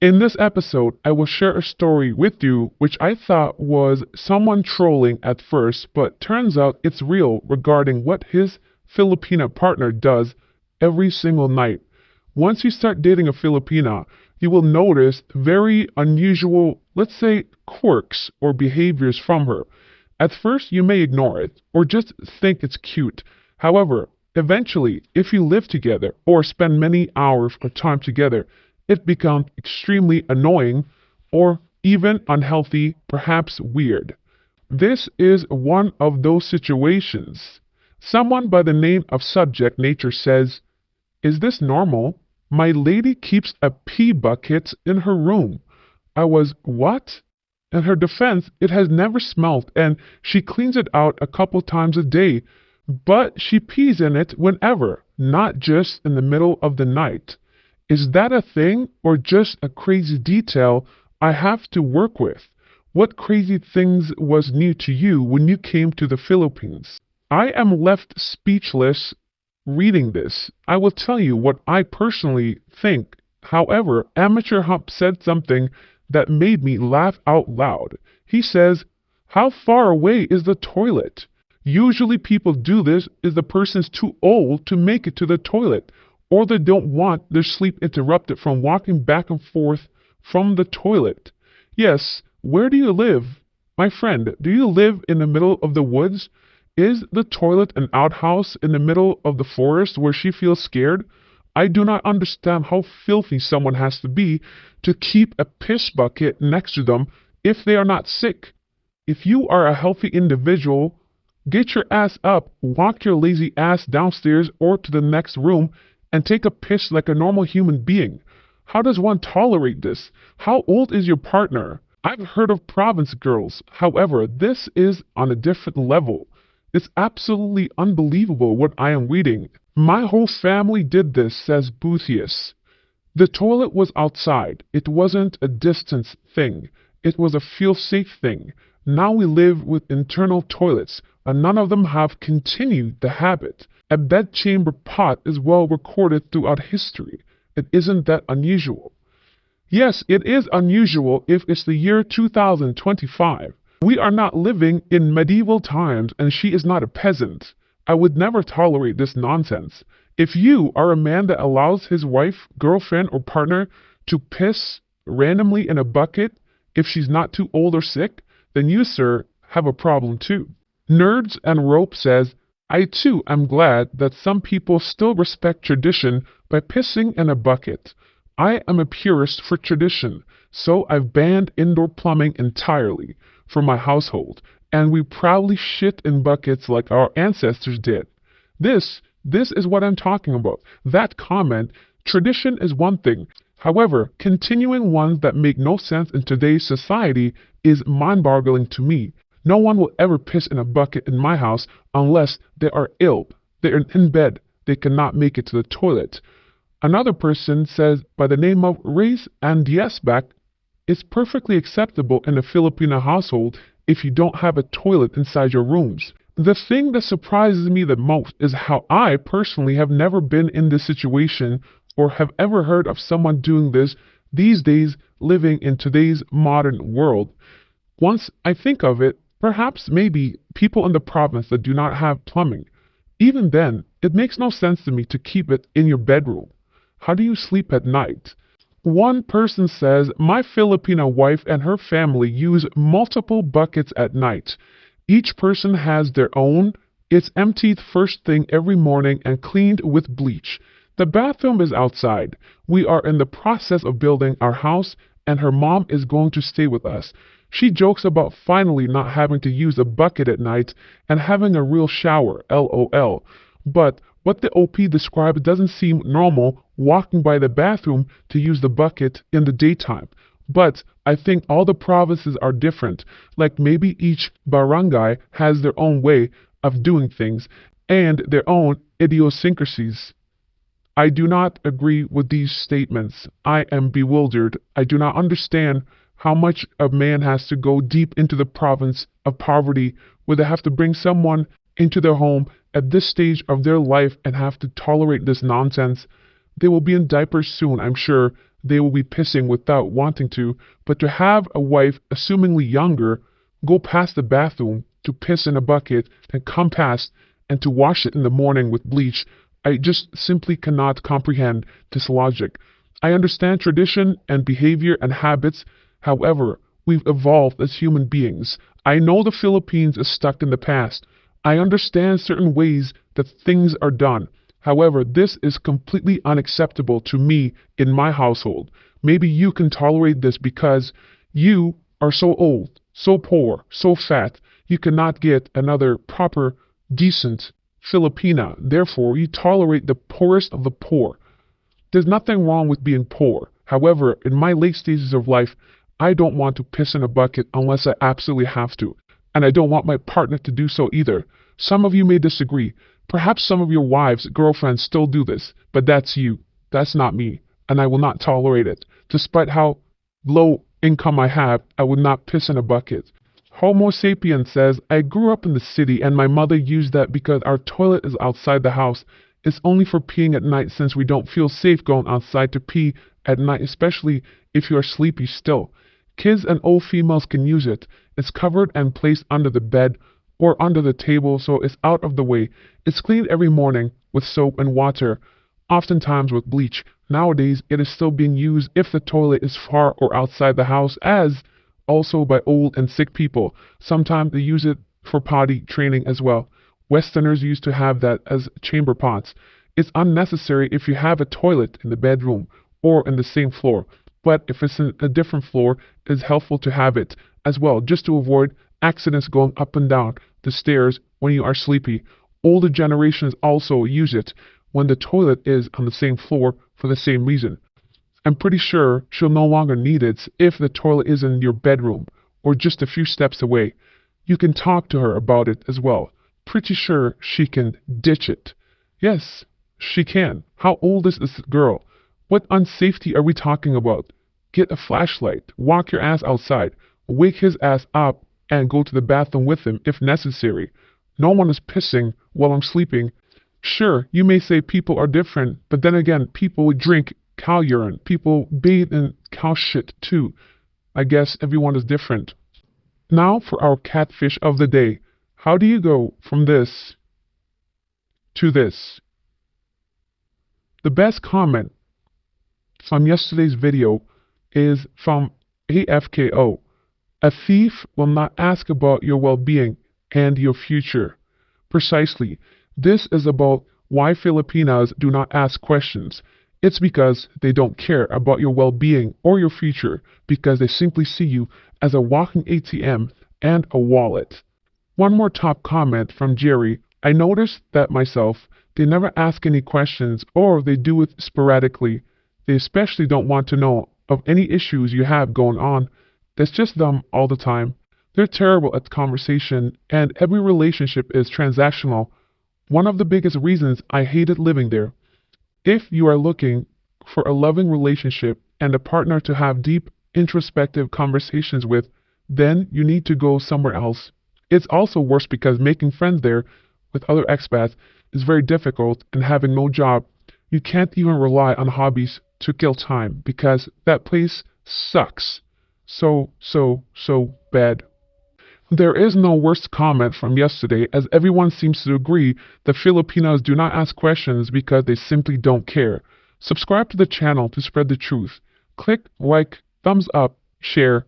In this episode, I will share a story with you which I thought was someone trolling at first, but turns out it's real regarding what his Filipina partner does every single night. Once you start dating a Filipina, you will notice very unusual, let's say, quirks or behaviors from her. At first, you may ignore it or just think it's cute. However, eventually, if you live together or spend many hours or time together, it becomes extremely annoying or even unhealthy, perhaps weird. This is one of those situations. Someone by the name of Subject Nature says, "Is this normal? My lady keeps a pee bucket in her room." I was, "What?" In her defense, it has never smelled and she cleans it out a couple times a day, but she pees in it whenever, not just in the middle of the night. Is that a thing or just a crazy detail I have to work with? What crazy things was new to you when you came to the Philippines? I am left speechless reading this. I will tell you what I personally think. However, Amateur Hump said something that made me laugh out loud. He says, "How far away is the toilet?" Usually people do this if the person's too old to make it to the toilet, or they don't want their sleep interrupted from walking back and forth from the toilet. Yes, where do you live? My friend, do you live in the middle of the woods? Is the toilet an outhouse in the middle of the forest where she feels scared? I do not understand how filthy someone has to be to keep a piss bucket next to them if they are not sick. If you are a healthy individual, get your ass up, walk your lazy ass downstairs or to the next room and take a piss like a normal human being. How does one tolerate this? How old is your partner? I've heard of province girls. However, this is on a different level. It's absolutely unbelievable what I am reading. My whole family did this, says Boothius. The toilet was outside. It wasn't a distance thing. It was a feel-safe thing. Now we live with internal toilets, and none of them have continued the habit. A bedchamber pot is well recorded throughout history. It isn't that unusual. Yes, it is unusual if it's the year 2025. We are not living in medieval times and she is not a peasant. I would never tolerate this nonsense. If you are a man that allows his wife, girlfriend, or partner to piss randomly in a bucket if she's not too old or sick, then you, sir, have a problem too. Nerds and Rope says, "I too am glad that some people still respect tradition by pissing in a bucket. I am a purist for tradition, so I've banned indoor plumbing entirely for my household, and we proudly shit in buckets like our ancestors did." This is what I'm talking about. That comment, tradition is one thing. However, continuing ones that make no sense in today's society is mind-boggling to me. No one will ever piss in a bucket in my house unless they are ill. They are in bed. They cannot make it to the toilet. Another person says by the name of Reyes and Diesback, "It's perfectly acceptable in a Filipino household if you don't have a toilet inside your rooms." The thing that surprises me the most is how I personally have never been in this situation or have ever heard of someone doing this these days living in today's modern world. Once I think of it, perhaps maybe people in the province that do not have plumbing. Even then, it makes no sense to me to keep it in your bedroom. How do you sleep at night? One person says, "My Filipino wife and her family use multiple buckets at night. Each person has their own. It's emptied first thing every morning and cleaned with bleach. The bathroom is outside. We are in the process of building our house and her mom is going to stay with us. She jokes about finally not having to use a bucket at night and having a real shower, LOL. But what the OP described doesn't seem normal, walking by the bathroom to use the bucket in the daytime. But I think all the provinces are different, like maybe each barangay has their own way of doing things and their own idiosyncrasies." I do not agree with these statements. I am bewildered. I do not understand how much a man has to go deep into the province of poverty where they have to bring someone into their home at this stage of their life and have to tolerate this nonsense. They will be in diapers soon, I'm sure. they will be pissing without wanting to, but to have a wife, assumingly younger, go past the bathroom to piss in a bucket and come past and to wash it in the morning with bleach, I just simply cannot comprehend this logic. I understand tradition and behavior and habits, however, we've evolved as human beings. I know the Philippines is stuck in the past. I understand certain ways that things are done. However, this is completely unacceptable to me in my household. Maybe you can tolerate this because you are so old, so poor, so fat, you cannot get another proper, decent Filipina. Therefore, you tolerate the poorest of the poor. There's nothing wrong with being poor. However, in my late stages of life, I don't want to piss in a bucket unless I absolutely have to. And I don't want my partner to do so either. Some of you may disagree. Perhaps some of your wives, girlfriends still do this, but that's you. That's not me. And I will not tolerate it. Despite how low income I have, I would not piss in a bucket. Homo sapiens says, I grew up in the city and my mother used that because our toilet is outside the house. It's only for peeing at night since we don't feel safe going outside to pee at night, especially if you are sleepy still. Kids and old females can use it. It's covered and placed under the bed or under the table so it's out of the way. It's cleaned every morning with soap and water, oftentimes with bleach. Nowadays, it is still being used if the toilet is far or outside the house, as also by old and sick people. Sometimes they use it for potty training as well. Westerners used to have that as chamber pots. It's unnecessary if you have a toilet in the bedroom or in the same floor. But if it's in a different floor, it is helpful to have it as well, just to avoid accidents going up and down the stairs when you are sleepy. Older generations also use it when the toilet is on the same floor for the same reason. I'm pretty sure she'll no longer need it if the toilet is in your bedroom or just a few steps away. You can talk to her about it as well. Pretty sure she can ditch it. Yes, she can. How old is this girl? What unsafety are we talking about? Get a flashlight, walk your ass outside, wake his ass up, and go to the bathroom with him if necessary. No one is pissing while I'm sleeping. Sure, you may say people are different, but then again, people would drink cow urine. People bathe in cow shit too. I guess everyone is different. Now for our catfish of the day. How do you go from this to this? The best comment from yesterday's video is from AFKO. A thief will not ask about your well-being and your future. Precisely. This is about why Filipinas do not ask questions. It's because they don't care about your well-being or your future, because they simply see you as a walking ATM and a wallet. One more top comment from Jerry. I noticed that myself. They never ask any questions, or they do it sporadically. They especially don't want to know of any issues you have going on. That's just them all the time. They're terrible at conversation, and every relationship is transactional. One of the biggest reasons I hated living there. If you are looking for a loving relationship and a partner to have deep, introspective conversations with, then you need to go somewhere else. It's also worse because making friends there with other expats is very difficult, and having no job, you can't even rely on hobbies to kill time because that place sucks. So bad. There is no worst comment from yesterday, as everyone seems to agree that Filipinos do not ask questions because they simply don't care. Subscribe to the channel to spread the truth. Click like, thumbs up, share,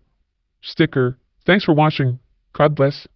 sticker. Thanks for watching. God bless.